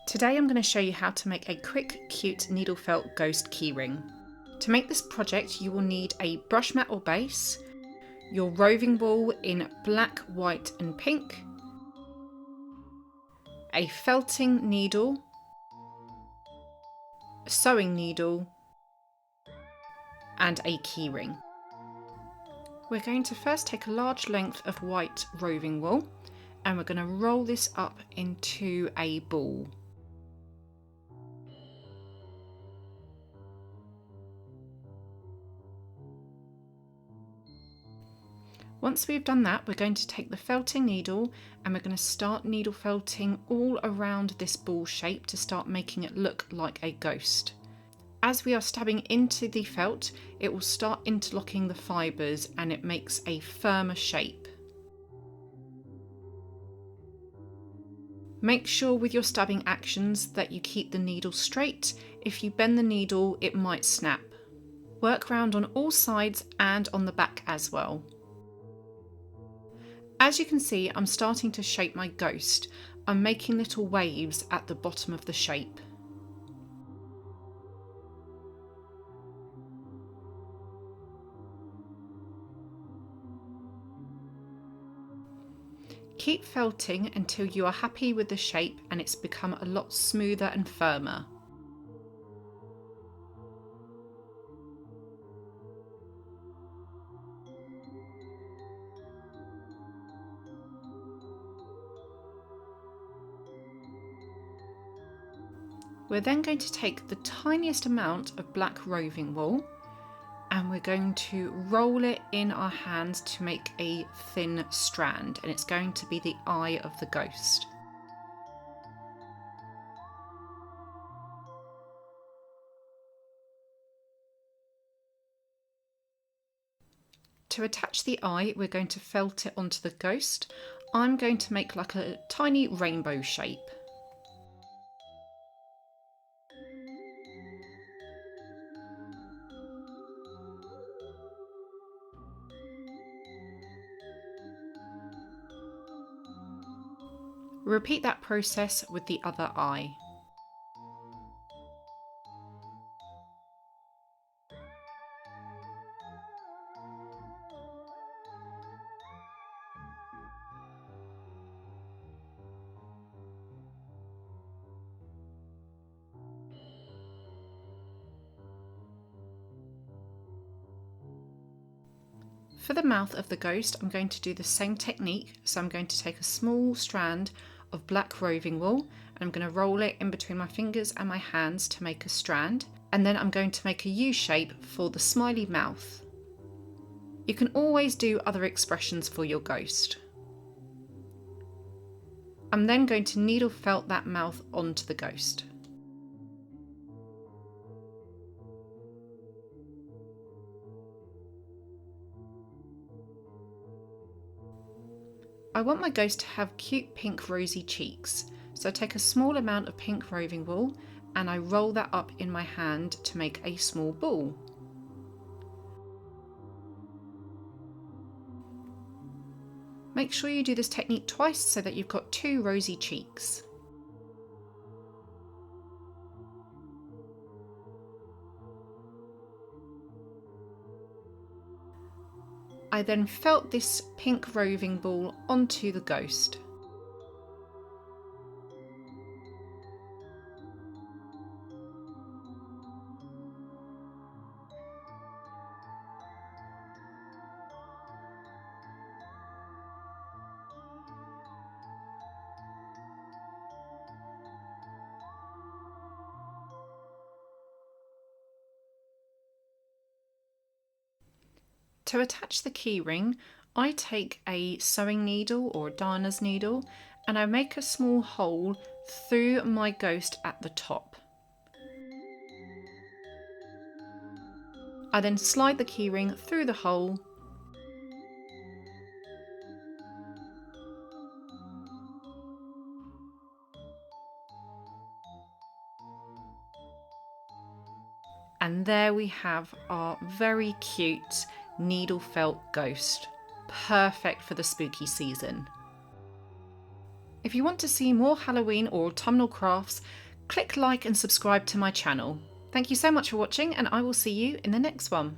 Today I'm going to show you how to make a quick, cute needle felt ghost keyring. To make this project you will need a brush mat or base, your roving wool in black, white and pink, a felting needle, a sewing needle and a keyring. We're going to first take a large length of white roving wool and we're going to roll this up into a ball. Once we've done that, we're going to take the felting needle and we're going to start needle felting all around this ball shape to start making it look like a ghost. As we are stabbing into the felt, it will start interlocking the fibres and it makes a firmer shape. Make sure with your stabbing actions that you keep the needle straight. If you bend the needle, it might snap. Work round on all sides and on the back as well. As you can see, I'm starting to shape my ghost. I'm making little waves at the bottom of the shape. Keep felting until you are happy with the shape and it's become a lot smoother and firmer. We're then going to take the tiniest amount of black roving wool and we're going to roll it in our hands to make a thin strand, and it's going to be the eye of the ghost. To attach the eye, we're going to felt it onto the ghost. I'm going to make like a tiny rainbow shape. Repeat that process with the other eye. For the mouth of the ghost, I'm going to do the same technique. So I'm going to take a small strand of black roving wool and I'm going to roll it in between my fingers and my hands to make a strand. And then I'm going to make a U shape for the smiley mouth. You can always do other expressions for your ghost. I'm then going to needle felt that mouth onto the ghost. I want my ghost to have cute pink rosy cheeks, so I take a small amount of pink roving wool and I roll that up in my hand to make a small ball. Make sure you do this technique twice so that you've got two rosy cheeks. I then felt this pink roving ball onto the ghost. To attach the keyring, I take a sewing needle or a darner's needle and I make a small hole through my ghost at the top. I then slide the keyring through the hole and there we have our very cute needle felt ghost, perfect for the spooky season. If if you want to see more Halloween or autumnal crafts, click like and subscribe to my channel. Thank you so much for watching, and I will see you in the next one.